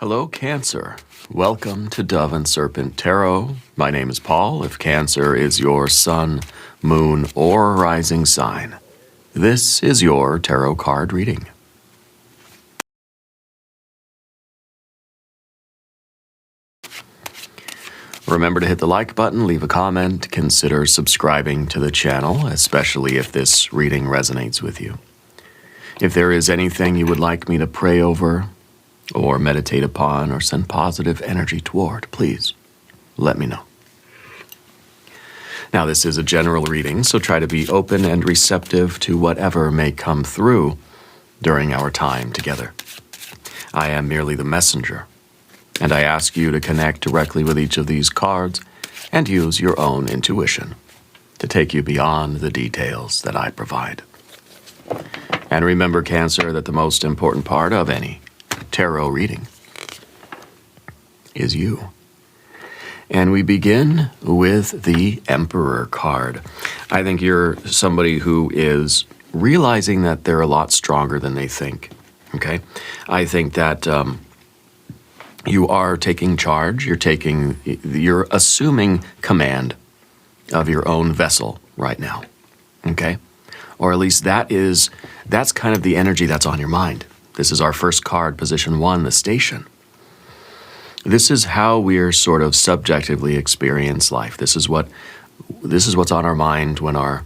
Hello, Cancer. Welcome to Dove and Serpent Tarot. My name is Paul. If Cancer is your sun, moon, or rising sign, this is your tarot card reading. Remember to hit the like button, leave a comment, consider subscribing to the channel, especially if this reading resonates with you. If there is anything you would like me to pray over, or meditate upon, or send positive energy toward, please let me know. Now, this is a general reading, so try to be open and receptive to whatever may come through during our time together. I am merely the messenger, and I ask you to connect directly with each of these cards and use your own intuition to take you beyond the details that I provide. And remember, Cancer, that the most important part of any tarot reading is you. And we begin with the Emperor card. I think you're somebody who is realizing that they're a lot stronger than they think. Okay? I think that you are taking charge. You're assuming command of your own vessel right now. Okay? Or at least that's kind of the energy that's on your mind. This is our first card, position 1, the station. This is how we're sort of subjectively experience life. This is what's on our mind when our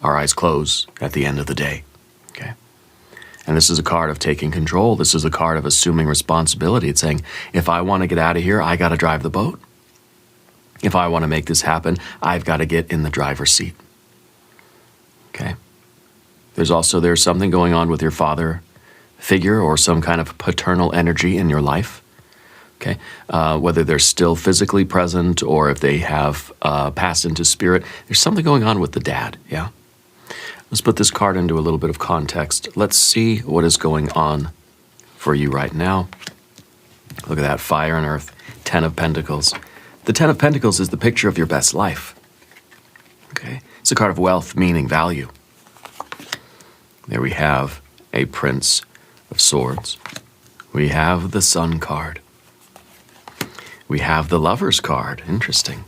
eyes close at the end of the day. Okay? And this is a card of taking control. This is a card of assuming responsibility. It's saying, if I want to get out of here, I got to drive the boat. If I want to make this happen, I've got to get in the driver's seat. Okay? There's something going on with your father figure or some kind of paternal energy in your life. Okay? Whether they're still physically present or if they have passed into spirit, there's something going on with the dad, yeah? Let's put this card into a little bit of context. Let's see what is going on for you right now. Look at that, fire and earth, 10 of Pentacles. The 10 of Pentacles is the picture of your best life. Okay? It's a card of wealth, meaning, value. There we have a Prince of Swords. We have the Sun card. We have the Lover's card. Interesting.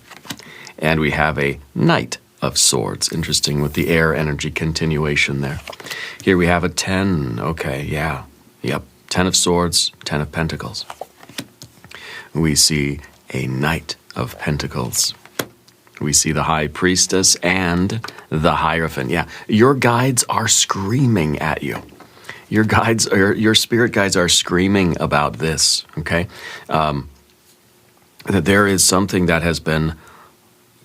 And we have a Knight of Swords. Interesting, with the air energy continuation there. Here we have a 10. Okay, yeah. Yep. 10 of Swords, 10 of Pentacles. We see a Knight of Pentacles. We see the High Priestess and the Hierophant. Yeah, your guides are screaming at you. Your spirit guides are screaming about this, okay? That there is something that has been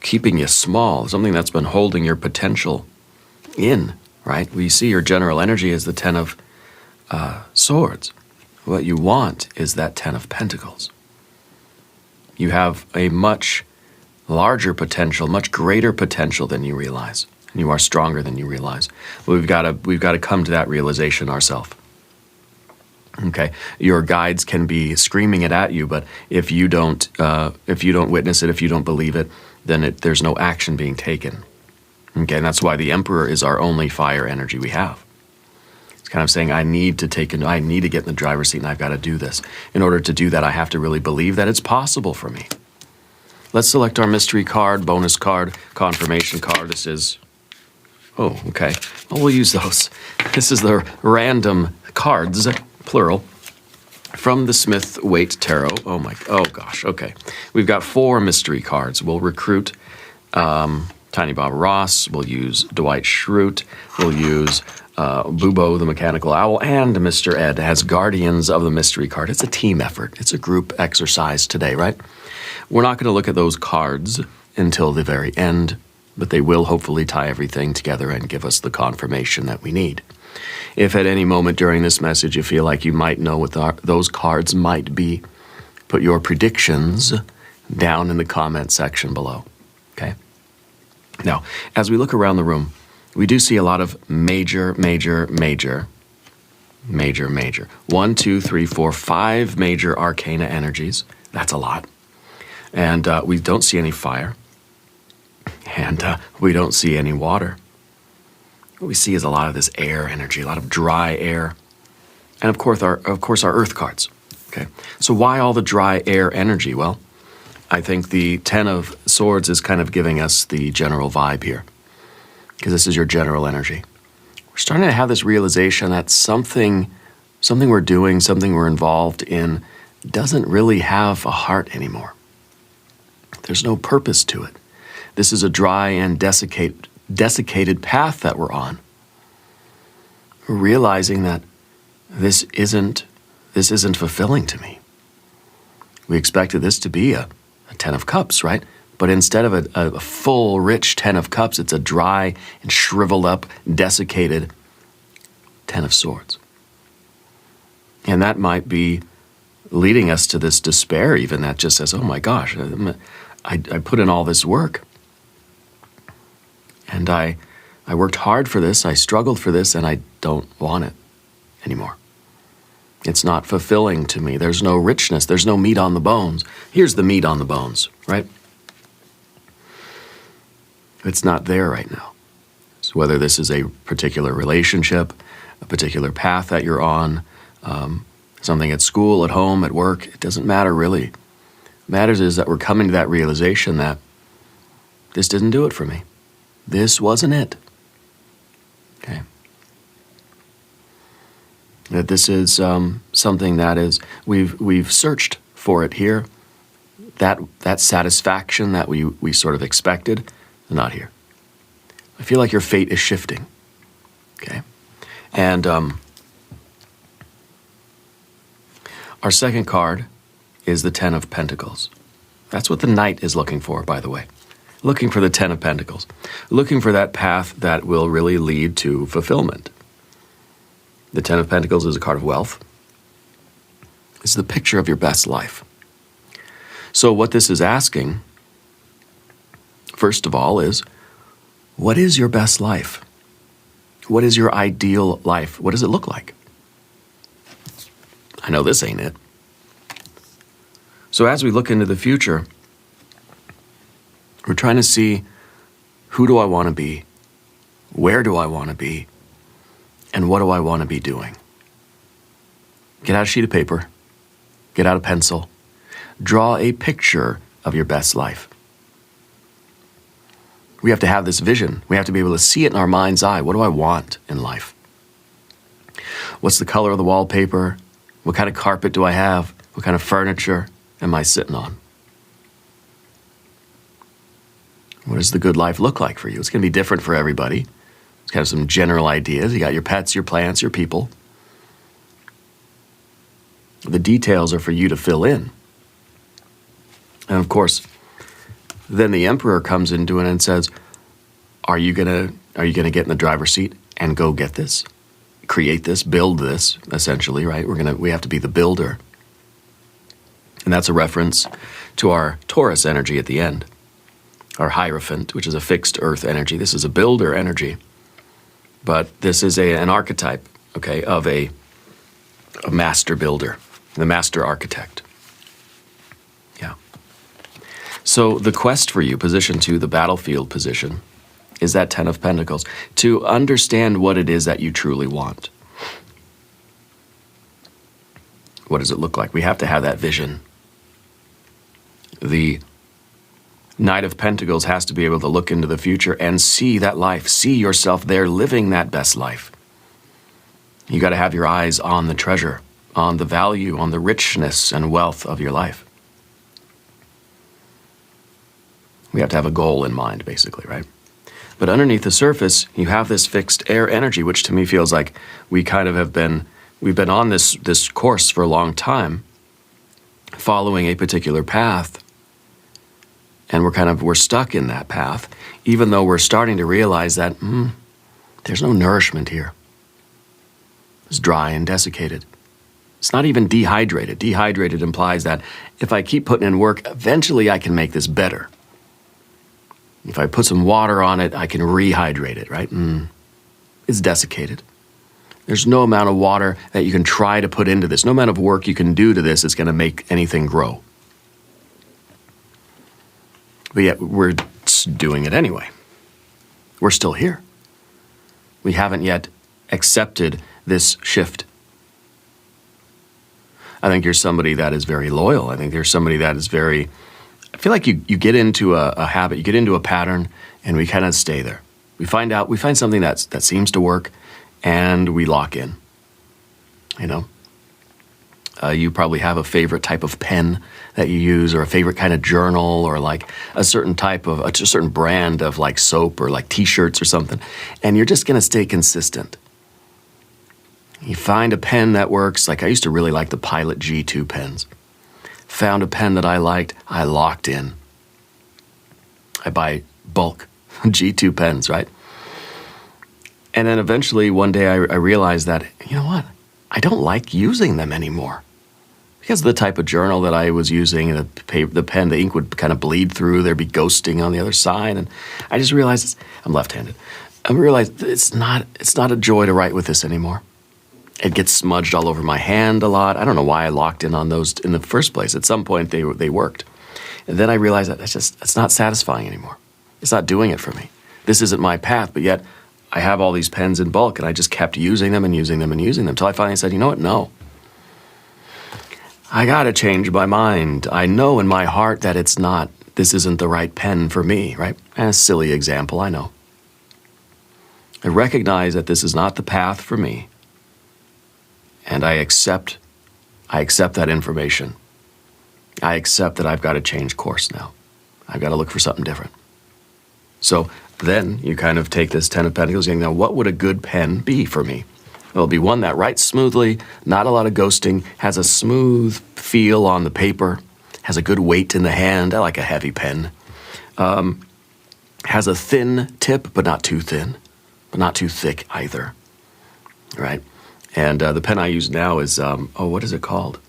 keeping you small, something that's been holding your potential in, right? We see your general energy as the 10 of Swords. What you want is that 10 of Pentacles. You have a much larger potential, much greater potential than you realize. And you are stronger than you realize. We've got to come to that realization ourselves. Okay, your guides can be screaming it at you, but if you don't witness it, if you don't believe it, then there's no action being taken. Okay, and that's why the Emperor is our only fire energy we have. It's kind of saying, I need to get in the driver's seat, and I've got to do this. In order to do that, I have to really believe that it's possible for me. Let's select our mystery card, bonus card, confirmation card. This is, oh, okay. Well, we'll use those. This is the random cards, plural, from the Smith-Waite Tarot. Oh gosh, okay. We've got 4 mystery cards. We'll recruit Tiny Bob Ross. We'll use Dwight Schrute. We'll use Bubo the Mechanical Owl, and Mr. Ed as guardians of the mystery card. It's a team effort. It's a group exercise today, right? We're not going to look at those cards until the very end, but they will hopefully tie everything together and give us the confirmation that we need. If at any moment during this message you feel like you might know what those cards might be, put your predictions down in the comment section below, okay? Now, as we look around the room, we do see a lot of major. 1, 2, 3, 4, 5 major arcana energies. That's a lot. And we don't see any fire. And we don't see any water. What we see is a lot of this air energy, a lot of dry air. And of course our earth cards. Okay, so why all the dry air energy? Well, I think the Ten of Swords is kind of giving us the general vibe here, because this is your general energy. We're starting to have this realization that something we're doing, something we're involved in, doesn't really have a heart anymore. There's no purpose to it. This is a dry and desiccated path that we're on. We're realizing that this isn't fulfilling to me. We expected this to be a Ten of Cups, right? But instead of a full, rich Ten of Cups, it's a dry and shriveled up, desiccated Ten of Swords. And that might be leading us to this despair even that just says, oh my gosh, I put in all this work. And I worked hard for this, I struggled for this, and I don't want it anymore. It's not fulfilling to me. There's no richness. There's no meat on the bones. Here's the meat on the bones, right? It's not there right now. So whether this is a particular relationship, a particular path that you're on, something at school, at home, at work, it doesn't matter really. What matters is that we're coming to that realization that this didn't do it for me. This wasn't it. Okay. That this is something that is, we've searched for it here. That satisfaction that we sort of expected, not here. I feel like your fate is shifting. Okay. And our second card is the Ten of Pentacles. That's what the Knight is looking for, by the way. Looking for the Ten of Pentacles. Looking for that path that will really lead to fulfillment. The Ten of Pentacles is a card of wealth. It's the picture of your best life. So what this is asking, first of all, is what is your best life? What is your ideal life? What does it look like? I know this ain't it. So as we look into the future, we're trying to see, who do I want to be? Where do I want to be? And what do I want to be doing? Get out a sheet of paper. Get out a pencil. Draw a picture of your best life. We have to have this vision. We have to be able to see it in our mind's eye. What do I want in life? What's the color of the wallpaper? What kind of carpet do I have? What kind of furniture am I sitting on? What does the good life look like for you? It's going to be different for everybody. It's kind of some general ideas. You got your pets, your plants, your people. The details are for you to fill in. And of course, then the Emperor comes into it and says, are you gonna get in the driver's seat and go get this? Create this, build this, essentially, right? We have to be the builder. And that's a reference to our Taurus energy at the end. Our Hierophant, which is a fixed earth energy. This is a builder energy. But this is an archetype, okay, of a master builder, the master architect. Yeah. So the quest for you, position 2, the battlefield position, is that Ten of Pentacles, to understand what it is that you truly want. What does it look like? We have to have that vision. The Knight of Pentacles has to be able to look into the future and see that life, see yourself there living that best life. You got to have your eyes on the treasure, on the value, on the richness and wealth of your life. We have to have a goal in mind, basically, right? But underneath the surface, you have this fixed air energy, which to me feels like we kind of we've been on this course for a long time, following a particular path. And we're stuck in that path, even though we're starting to realize that there's no nourishment here. It's dry and desiccated. It's not even dehydrated. Dehydrated implies that if I keep putting in work, eventually I can make this better. If I put some water on it, I can rehydrate it, right? It's desiccated. There's no amount of water that you can try to put into this. No amount of work you can do to this is going to make anything grow. But yet we're doing it anyway. We're still here. We haven't yet accepted this shift. I think you're somebody that is very loyal. I think you're somebody that is very, I feel like you get into a habit, you get into a pattern, and we kind of stay there. We find something that seems to work, and we lock in. You know? You probably have a favorite type of pen that you use, or a favorite kind of journal, or like a certain type of, a certain brand of like soap or like t-shirts or something. And you're just going to stay consistent. You find a pen that works. Like I used to really like the Pilot G2 pens. Found a pen that I liked, I locked in. I buy bulk G2 pens, right? And then eventually one day I realized that, you know what? I don't like using them anymore. Because of the type of journal that I was using, and the pen, the ink would kind of bleed through. There'd be ghosting on the other side. And I just realized, I'm left-handed. I realized it's not a joy to write with this anymore. It gets smudged all over my hand a lot. I don't know why I locked in on those in the first place. At some point, they worked. And then I realized that it's not satisfying anymore. It's not doing it for me. This isn't my path, but yet I have all these pens in bulk, and I just kept using them and using them and using them until I finally said, you know what, no. I gotta change my mind. I know in my heart that this isn't the right pen for me, right? And a silly example, I know. I recognize that this is not the path for me. And I accept that information. I accept that I've got to change course now. I've got to look for something different. So then you kind of take this Ten of Pentacles, and now what would a good pen be for me? It'll be one that writes smoothly, not a lot of ghosting, has a smooth feel on the paper, has a good weight in the hand. I like a heavy pen. Has a thin tip, but not too thin, but not too thick either, right? And the pen I use now is, what is it called?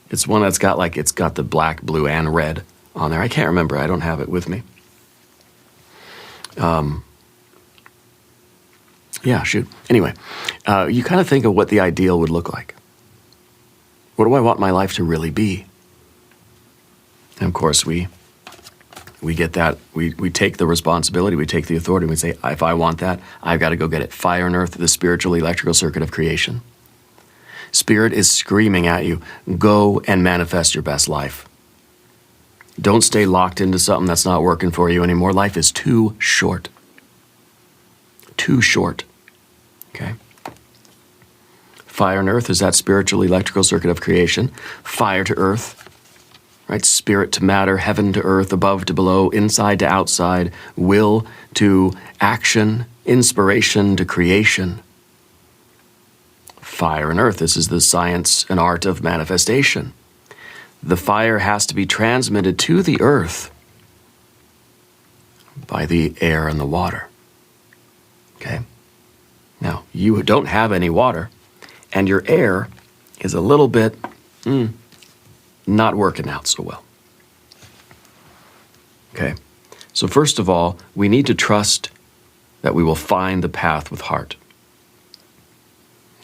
It's one that's it's got the black, blue, and red on there. I can't remember. I don't have it with me. Yeah, shoot. Anyway, you kind of think of what the ideal would look like. What do I want my life to really be? And of course, we get that. We take the responsibility, we take the authority, and we say, if I want that, I've got to go get it. Fire and earth, the spiritual electrical circuit of creation. Spirit is screaming at you, go and manifest your best life. Don't stay locked into something that's not working for you anymore. Life is too short. Too short. Okay? Fire and earth is that spiritual electrical circuit of creation. Fire to earth, right? Spirit to matter, heaven to earth, above to below, inside to outside, will to action, inspiration to creation. Fire and earth, this is the science and art of manifestation. The fire has to be transmitted to the earth by the air and the water. Okay? Now, you don't have any water, and your air is a little bit not working out so well. Okay? So first of all, we need to trust that we will find the path with heart.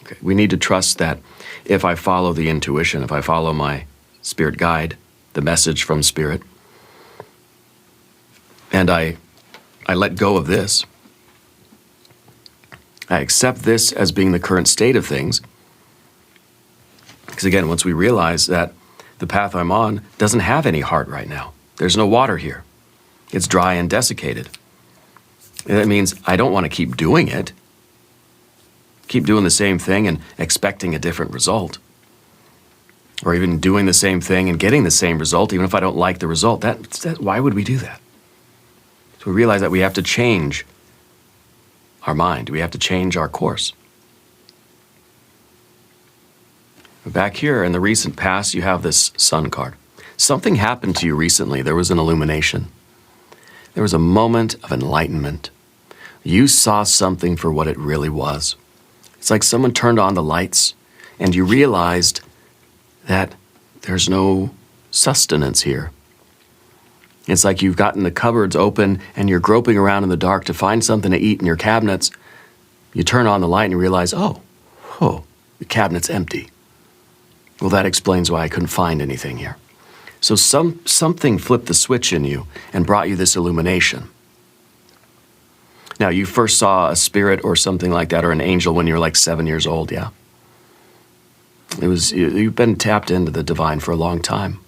Okay? We need to trust that if I follow the intuition, if I follow my spirit guide, the message from spirit, and I let go of this, I accept this as being the current state of things. Because again, once we realize that the path I'm on doesn't have any heart right now, there's no water here. It's dry and desiccated. And that means I don't want to keep doing it. Keep doing the same thing and expecting a different result. Or even doing the same thing and getting the same result, even if I don't like the result. Why would we do that? So we realize that we have to change our mind. We have to change our course. Back here in the recent past, you have this Sun card. Something happened to you recently. There was an illumination. There was a moment of enlightenment. You saw something for what it really was. It's like someone turned on the lights and you realized that there's no sustenance here. It's like you've gotten the cupboards open and you're groping around in the dark to find something to eat in your cabinets. You turn on the light and you realize, oh, the cabinet's empty. Well, that explains why I couldn't find anything here. So something flipped the switch in you and brought you this illumination. Now, you first saw a spirit or something like that, or an angel when you were like 7 years old, yeah? You've been tapped into the divine for a long time.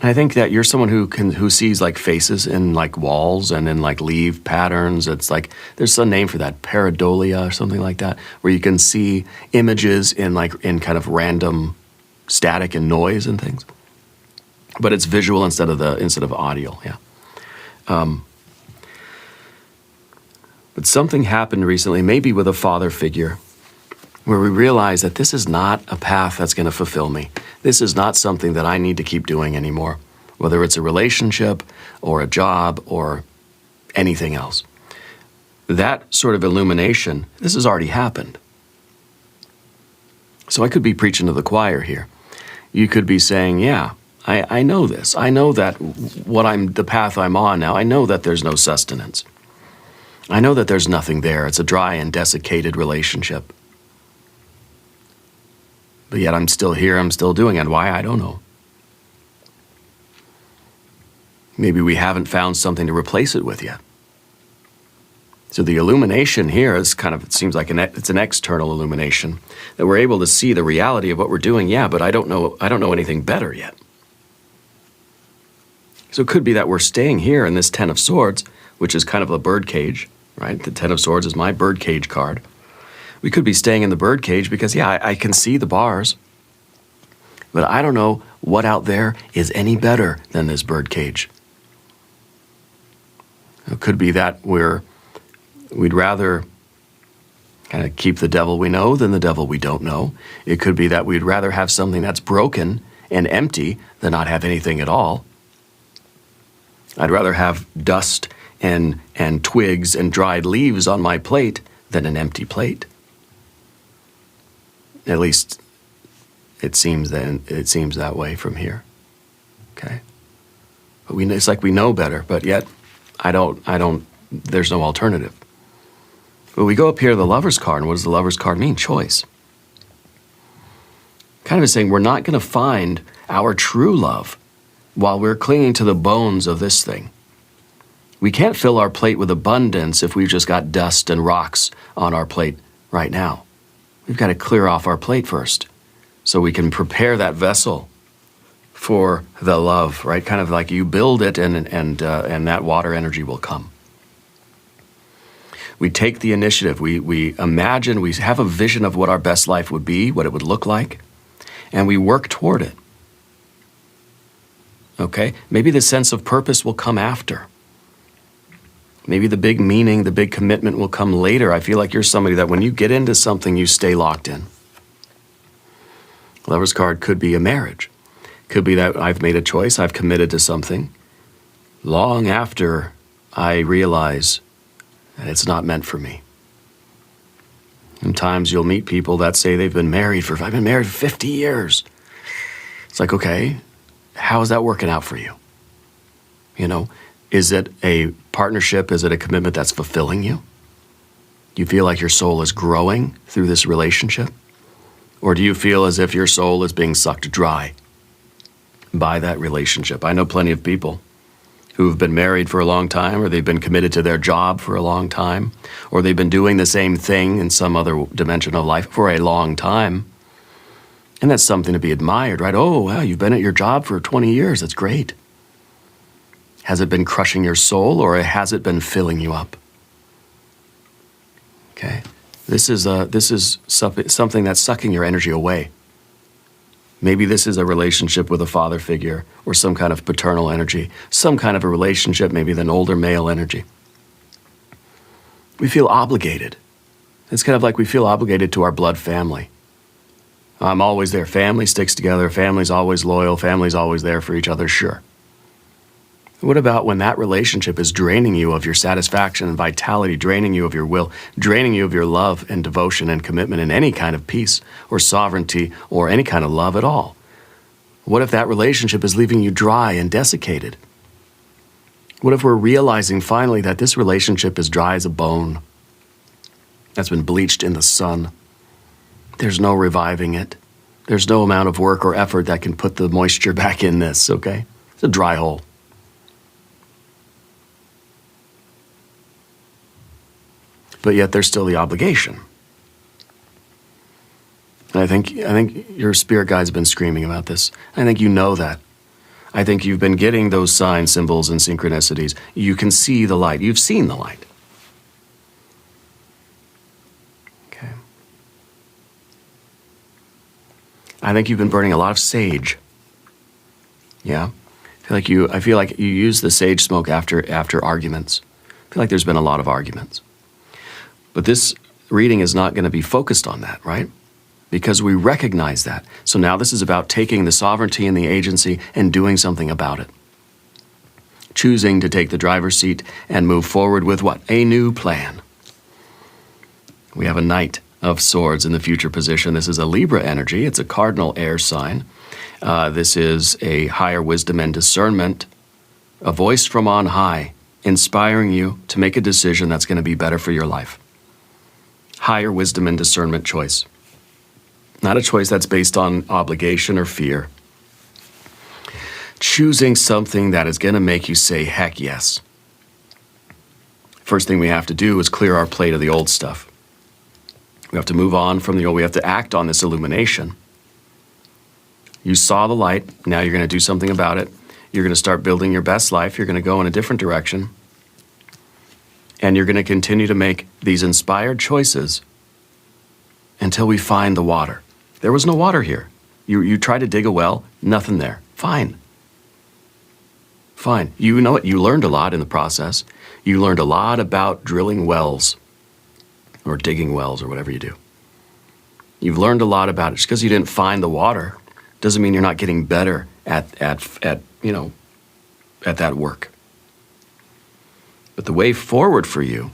And I think that you're someone who sees like faces in like walls and in like leaf patterns. It's like there's some name for that, pareidolia or something like that, where you can see images in kind of random static and noise and things. But it's visual instead of audio. Yeah. But something happened recently, maybe with a father figure, where we realize that this is not a path that's going to fulfill me. This is not something that I need to keep doing anymore, whether it's a relationship or a job or anything else. That sort of illumination, this has already happened. So I could be preaching to the choir here. You could be saying, yeah, I know this. I know that the path I'm on now, I know that there's no sustenance. I know that there's nothing there. It's a dry and desiccated relationship. But yet I'm still here, I'm still doing it. Why? I don't know. Maybe we haven't found something to replace it with yet. So the illumination here is it seems like it's an external illumination, that we're able to see the reality of what we're doing. Yeah, but I don't know anything better yet. So it could be that we're staying here in this Ten of Swords, which is kind of a bird cage, right? The Ten of Swords is my bird cage card. We could be staying in the bird cage because, yeah, I can see the bars, but I don't know what out there is any better than this bird cage. It could be that we'd rather kind of keep the devil we know than the devil we don't know. It could be that we'd rather have something that's broken and empty than not have anything at all. I'd rather have dust and twigs and dried leaves on my plate than an empty plate. At least it seems that way from here. Okay? But it's like we know better, but yet there's no alternative. But we go up here to the Lover's card, and what does the Lover's card mean? Choice. Kind of is saying we're not going to find our true love while we're clinging to the bones of this thing. We can't fill our plate with abundance if we've just got dust and rocks on our plate right now. We've got to clear off our plate first so we can prepare that vessel for the love, right? Kind of like you build it and that water energy will come. We take the initiative. We imagine, we have a vision of what our best life would be, what it would look like, and we work toward it. Okay? Maybe the sense of purpose will come after. Maybe the big meaning, the big commitment will come later. I feel like you're somebody that when you get into something, you stay locked in. Lover's card could be a marriage. Could be that I've made a choice, I've committed to something long after I realize that it's not meant for me. Sometimes you'll meet people that say I've been married for 50 years. It's like, okay, how is that working out for you? You know, is it a partnership? Is it a commitment that's fulfilling you? Do you feel like your soul is growing through this relationship? Or do you feel as if your soul is being sucked dry by that relationship? I know plenty of people who've been married for a long time, or they've been committed to their job for a long time, or they've been doing the same thing in some other dimension of life for a long time. And that's something to be admired, right? Oh, wow, you've been at your job for 20 years. That's great. Has it been crushing your soul, or has it been filling you up? Okay. This is something that's sucking your energy away. Maybe this is a relationship with a father figure or some kind of paternal energy, some kind of a relationship, maybe with an older male energy. We feel obligated. It's kind of like we feel obligated to our blood family. I'm always there. Family sticks together. Family's always loyal. Family's always there for each other, sure. What about when that relationship is draining you of your satisfaction and vitality, draining you of your will, draining you of your love and devotion and commitment and any kind of peace or sovereignty or any kind of love at all? What if that relationship is leaving you dry and desiccated? What if we're realizing finally that this relationship is dry as a bone that's been bleached in the sun? There's no reviving it. There's no amount of work or effort that can put the moisture back in this, okay? It's a dry hole. But yet there's still the obligation. And I think your spirit guides have been screaming about this. I think you know that. I think you've been getting those signs, symbols, and synchronicities. You can see the light. You've seen the light. Okay. I think you've been burning a lot of sage. Yeah. I feel like you use the sage smoke after arguments. I feel like there's been a lot of arguments. But this reading is not going to be focused on that, right? Because we recognize that. So now this is about taking the sovereignty and the agency and doing something about it. Choosing to take the driver's seat and move forward with what? A new plan. We have a Knight of Swords in the future position. This is a Libra energy. It's a cardinal air sign. This is a higher wisdom and discernment, a voice from on high, inspiring you to make a decision that's going to be better for your life. Higher wisdom and discernment choice. Not a choice that's based on obligation or fear. Choosing something that is going to make you say, heck yes. First thing we have to do is clear our plate of the old stuff. We have to move on from the old. We have to act on this illumination. You saw the light. Now you're going to do something about it. You're going to start building your best life. You're going to go in a different direction. And you're going to continue to make these inspired choices until we find the water. There was no water here. You tried to dig a well, nothing there. Fine. Fine. You know what? You learned a lot in the process. You learned a lot about drilling wells or digging wells or whatever you do. You've learned a lot about it. Just because you didn't find the water doesn't mean you're not getting better at that work. But the way forward for you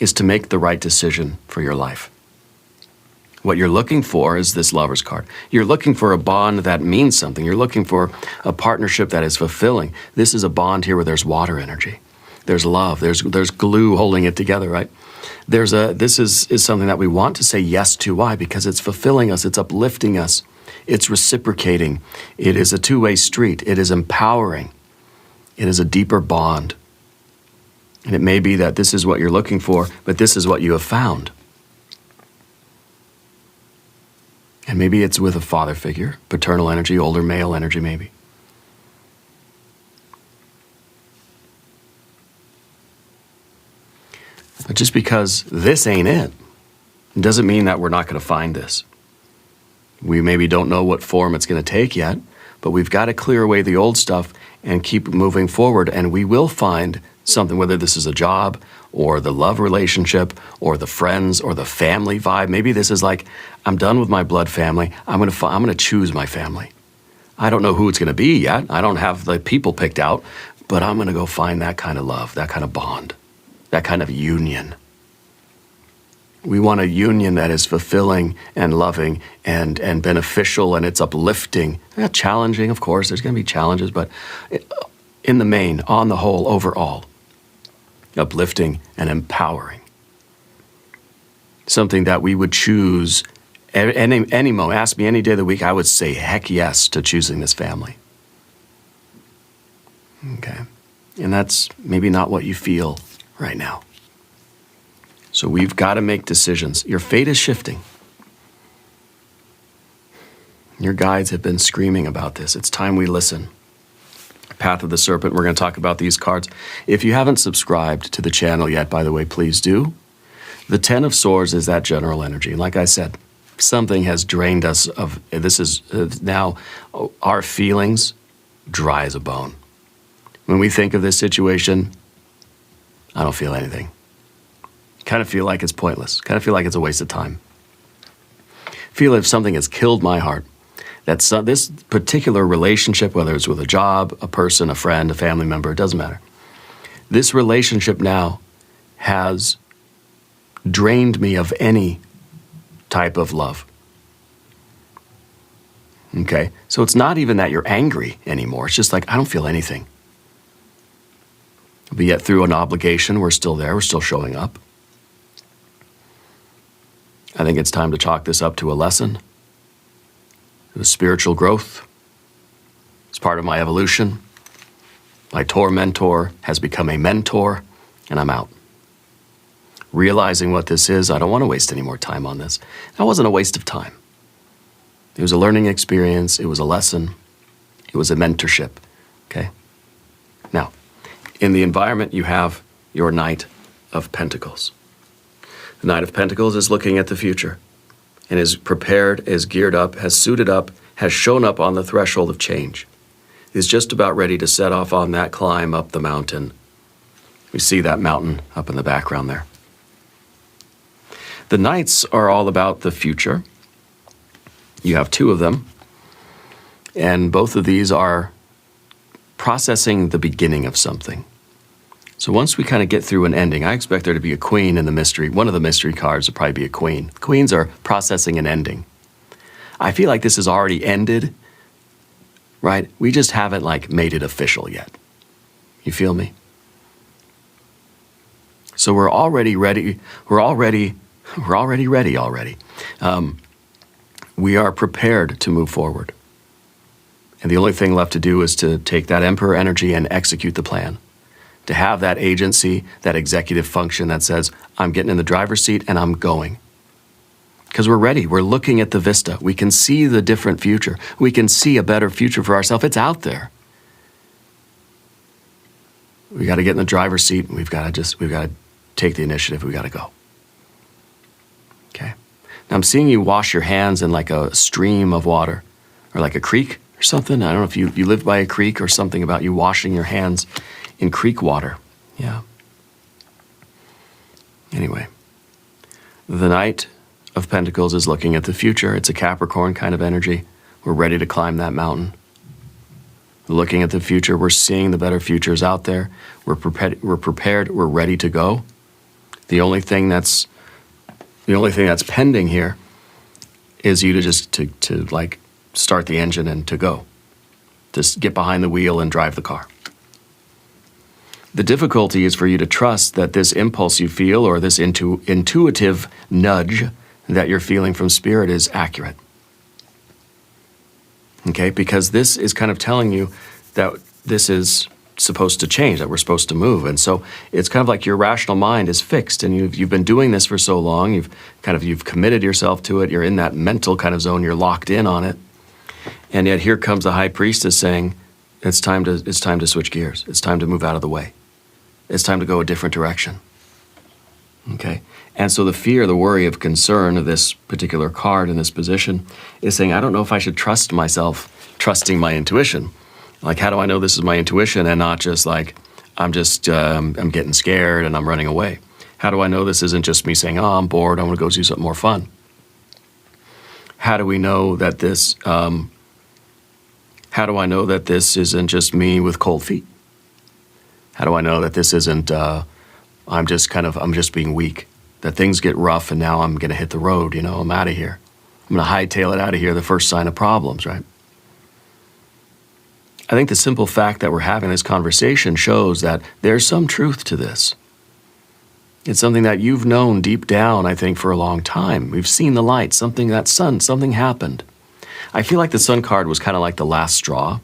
is to make the right decision for your life. What you're looking for is this Lover's card. You're looking for a bond that means something. You're looking for a partnership that is fulfilling. This is a bond here where there's water energy. There's love. There's glue holding it together, right? This is something that we want to say yes to. Why? Because it's fulfilling us. It's uplifting us. It's reciprocating. It is a two-way street. It is empowering. It is a deeper bond. And it may be that this is what you're looking for, but this is what you have found. And maybe it's with a father figure, paternal energy, older male energy maybe. But just because this ain't it, doesn't mean that we're not going to find this. We maybe don't know what form it's going to take yet, but we've got to clear away the old stuff and keep moving forward, and we will find something, whether this is a job or the love relationship or the friends or the family vibe. Maybe this is like, I'm done with my blood family. I'm going to choose my family. I don't know who it's going to be yet. I don't have the people picked out, but I'm going to go find that kind of love, that kind of bond, that kind of union. We want a union that is fulfilling and loving and beneficial, and it's uplifting. Challenging, of course. There's going to be challenges, but in the main, on the whole, overall, uplifting and empowering. Something that we would choose any moment. Ask me any day of the week, I would say heck yes to choosing this family. Okay. And that's maybe not what you feel right now. So we've got to make decisions. Your fate is shifting. Your guides have been screaming about this. It's time we listen. Path of the Serpent, we're going to talk about these cards. If you haven't subscribed to the channel yet, by the way, please do. The Ten of Swords is that general energy. Like I said, something has drained us of, this is now our feelings dry as a bone. When we think of this situation, I don't feel anything. Kind of feel like it's pointless. Kind of feel like it's a waste of time. Feel if something has killed my heart. That's this particular relationship, whether it's with a job, a person, a friend, a family member, it doesn't matter. This relationship now has drained me of any type of love. Okay? So it's not even that you're angry anymore. It's just like, I don't feel anything. But yet through an obligation, we're still there. We're still showing up. I think it's time to chalk this up to a lesson. The spiritual growth. It's part of my evolution. My Tor mentor has become a mentor, and I'm out. realizing what this is. I don't want to waste any more time on this. That wasn't a waste of time. It was a learning experience. It was a lesson. It was a mentorship, okay? Now, in the environment, you have your Knight of Pentacles. The Knight of Pentacles is looking at the future and is prepared, is geared up, has suited up, has shown up on the threshold of change. Is just about ready to set off on that climb up the mountain. We see that mountain up in the background there. The Knights are all about the future. You have two of them, and both of these are processing the beginning of something. So once we kind of get through an ending, I expect there to be a queen in the mystery. One of the mystery cards will probably be a queen. Queens are processing an ending. I feel like this has already ended, right? We just haven't like made it official yet. You feel me? So we're already ready. We're already ready already. We are prepared to move forward. And the only thing left to do is to take that Emperor energy and execute the plan. To have that agency, that executive function that says, I'm getting in the driver's seat and I'm going. Because we're ready. We're looking at the vista. We can see the different future. We can see a better future for ourselves. It's out there. We got to get in the driver's seat. We've got to take the initiative. We got to go. Okay. Now I'm seeing you wash your hands in like a stream of water or like a creek or something. I don't know if you live by a creek or something about you washing your hands in creek water. Yeah. Anyway, the Knight of Pentacles is looking at the future. It's a Capricorn kind of energy. We're ready to climb that mountain. We're looking at the future. We're seeing the better futures out there. We're prepared. We're ready to go. The only thing that's pending here is you to just to like start the engine and to go. Just get behind the wheel and drive the car. The difficulty is for you to trust that this impulse you feel or this intuitive nudge that you're feeling from Spirit is accurate. Okay, because this is kind of telling you that this is supposed to change, that we're supposed to move. And so it's kind of like your rational mind is fixed and you've been doing this for so long, you've committed yourself to it, you're in that mental kind of zone, you're locked in on it. And yet here comes the High Priestess saying, it's time to switch gears. It's time to move out of the way. It's time to go a different direction. Okay? And so the fear, the worry of concern of this particular card in this position is saying, I don't know if I should trust myself, trusting my intuition. Like, how do I know this is my intuition and not just like, I'm getting scared and I'm running away? How do I know this isn't just me saying, oh, I'm bored, I want to go do something more fun? How do we know that this, isn't just me with cold feet? How do I know that this isn't, I'm just being weak? That things get rough and now I'm going to hit the road, I'm out of here. I'm going to hightail it out of here, the first sign of problems, right? I think the simple fact that we're having this conversation shows that there's some truth to this. It's something that you've known deep down, I think, for a long time. We've seen the light, something happened. I feel like the Sun card was kind of like the last straw,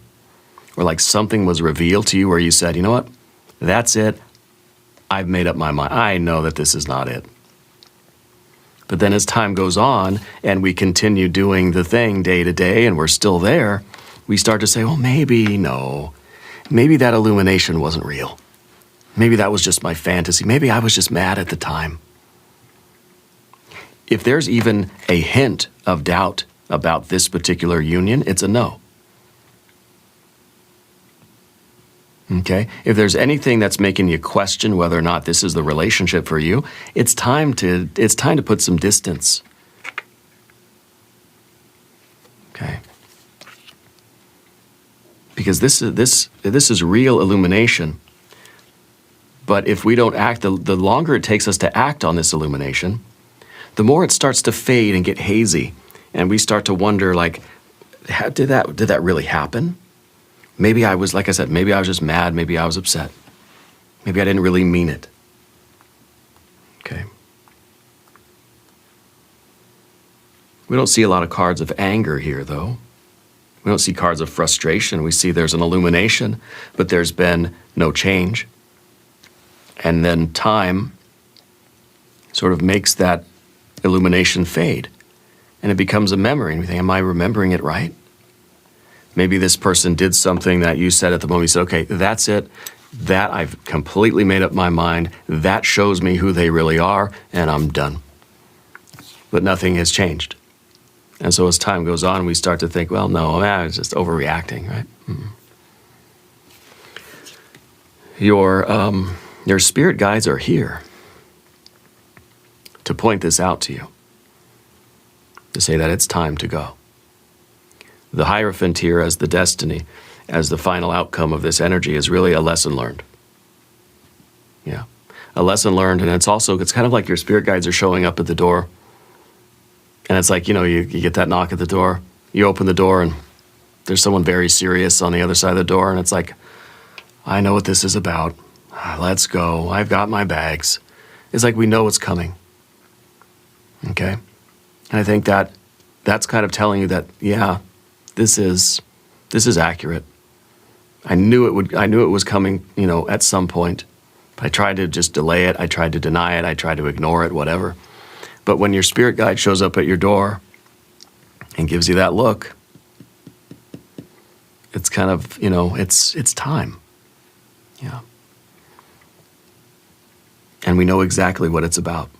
or like something was revealed to you where you said, you know what, that's it. I've made up my mind. I know that this is not it. But then as time goes on and we continue doing the thing day to day and we're still there, we start to say, well, maybe that illumination wasn't real. Maybe that was just my fantasy. Maybe I was just mad at the time. If there's even a hint of doubt about this particular union, it's a no. Okay? If there's anything that's making you question whether or not this is the relationship for you, it's time to put some distance. Okay? Because this is real illumination. But if we don't act, the longer it takes us to act on this illumination, the more it starts to fade and get hazy. And we start to wonder, like, did that really happen? Maybe I was, like I said, maybe I was just mad. Maybe I was upset. Maybe I didn't really mean it. Okay. We don't see a lot of cards of anger here, though. We don't see cards of frustration. We see there's an illumination, but there's been no change. And then time sort of makes that illumination fade. And it becomes a memory. And we think, am I remembering it right? Maybe this person did something that you said at the moment. You said, okay, that's it. That I've completely made up my mind. That shows me who they really are, and I'm done. But nothing has changed. And so as time goes on, we start to think, well, no, I was just overreacting, right? Your spirit guides are here to point this out to you, to say that it's time to go. The Hierophant here as the destiny, as the final outcome of this energy is really a lesson learned. Yeah, a lesson learned, and it's kind of like your spirit guides are showing up at the door. And it's like, you get that knock at the door, you open the door, and there's someone very serious on the other side of the door, and it's like, I know what this is about. Let's go. I've got my bags. It's like we know what's coming. Okay? And I think that's kind of telling you that, yeah, this is accurate. I knew it was coming, at some point. But I tried to just delay it. I tried to deny it. I tried to ignore it, whatever. But when your spirit guide shows up at your door and gives you that look, it's kind of, it's time. Yeah. And we know exactly what it's about.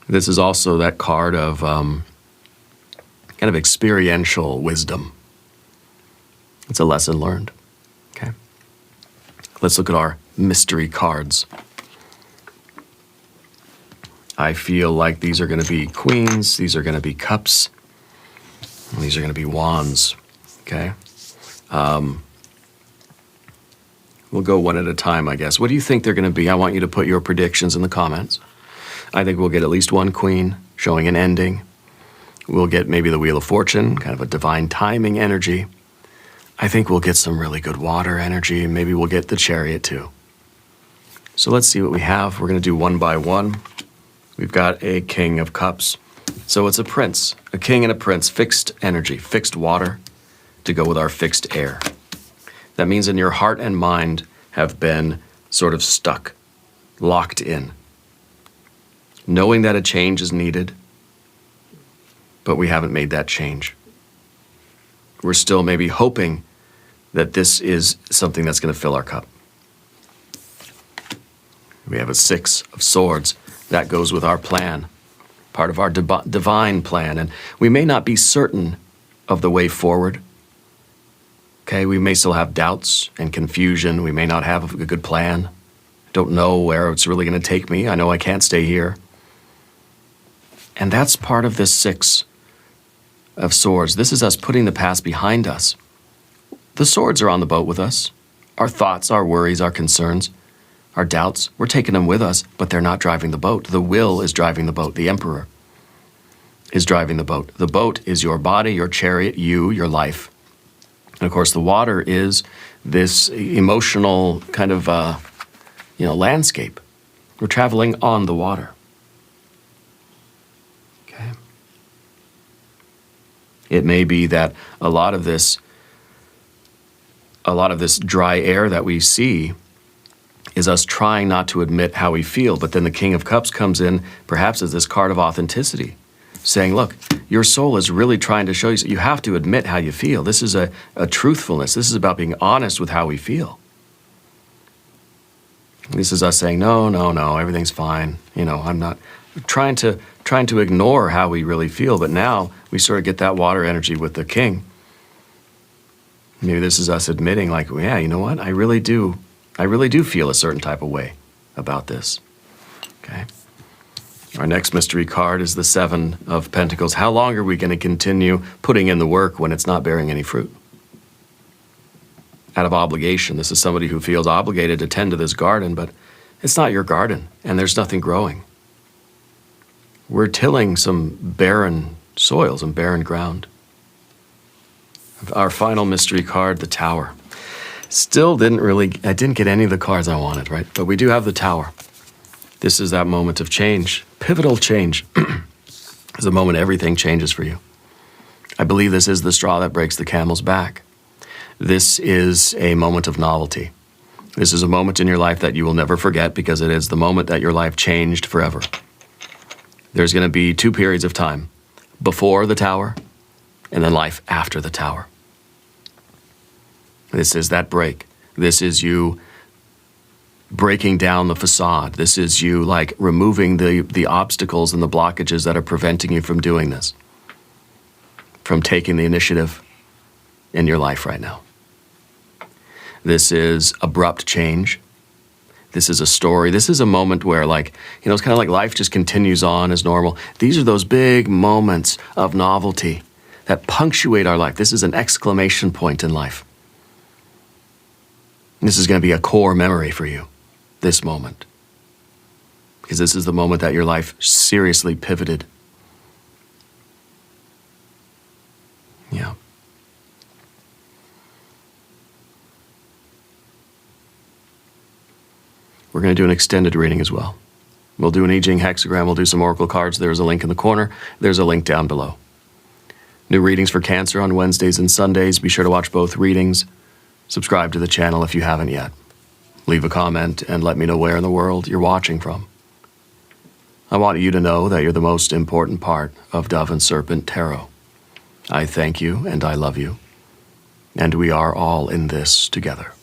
This is also that card of kind of experiential wisdom. It's a lesson learned. Okay. Let's look at our mystery cards. I feel like these are going to be queens, these are going to be cups, and these are going to be wands. Okay. We'll go one at a time, I guess. What do you think they're going to be? I want you to put your predictions in the comments. I think we'll get at least one queen, showing an ending. We'll get maybe the Wheel of Fortune, kind of a divine timing energy. I think we'll get some really good water energy. Maybe we'll get the Chariot too. So let's see what we have. We're going to do one by one. We've got a King of Cups. So it's a prince, a king and a prince, fixed energy, fixed water to go with our fixed air. That means in your heart and mind have been sort of stuck, locked in, knowing that a change is needed, but we haven't made that change. We're still maybe hoping that this is something that's going to fill our cup. We have a Six of Swords. That goes with our plan, part of our divine plan. And we may not be certain of the way forward. Okay, we may still have doubts and confusion. We may not have a good plan. Don't know where it's really going to take me. I know I can't stay here. And that's part of this Six of Swords. This is us putting the past behind us. The swords are on the boat with us. Our thoughts, our worries, our concerns, our doubts, we're taking them with us, but they're not driving the boat. The will is driving the boat. The Emperor is driving the boat. The boat is your body, your chariot, your life. And of course, the water is this emotional kind of, landscape. We're traveling on the water. Okay. It may be that a lot of this dry air that we see is us trying not to admit how we feel. But then the King of Cups comes in, perhaps as this card of authenticity, saying, look, your soul is really trying to show you have to admit how you feel. This is a truthfulness. This is about being honest with how we feel. This is us saying, no, everything's fine. I'm not trying to ignore how we really feel. But now we sort of get that water energy with the King. Maybe this is us admitting, like, well, yeah, you know what? I really do feel a certain type of way about this. Okay. Our next mystery card is the Seven of Pentacles. How long are we going to continue putting in the work when it's not bearing any fruit? Out of obligation. This is somebody who feels obligated to tend to this garden, but it's not your garden, and there's nothing growing. We're tilling some barren soil, some barren ground. Our final mystery card, the Tower. I didn't get any of the cards I wanted, right? But we do have the Tower. This is that moment of change, pivotal change. It's a moment everything changes for you. I believe this is the straw that breaks the camel's back. This is a moment of novelty. This is a moment in your life that you will never forget because it is the moment that your life changed forever. There's going to be 2 periods of time, before the tower and then life after the tower. This is that break. This is you breaking down the facade. This is you like removing the obstacles and the blockages that are preventing you from doing this, from taking the initiative in your life right now. This is abrupt change. This is a story. This is a moment where, like, you know, it's kind of like life just continues on as normal. These are those big moments of novelty that punctuate our life. This is an exclamation point in life. This is going to be a core memory for you, this moment. Because this is the moment that your life seriously pivoted. Yeah. We're going to do an extended reading as well. We'll do an I Ching hexagram. We'll do some oracle cards. There's a link in the corner. There's a link down below. New readings for Cancer on Wednesdays and Sundays. Be sure to watch both readings. Subscribe to the channel if you haven't yet. Leave a comment and let me know where in the world you're watching from. I want you to know that you're the most important part of Dove and Serpent Tarot. I thank you and I love you. And we are all in this together.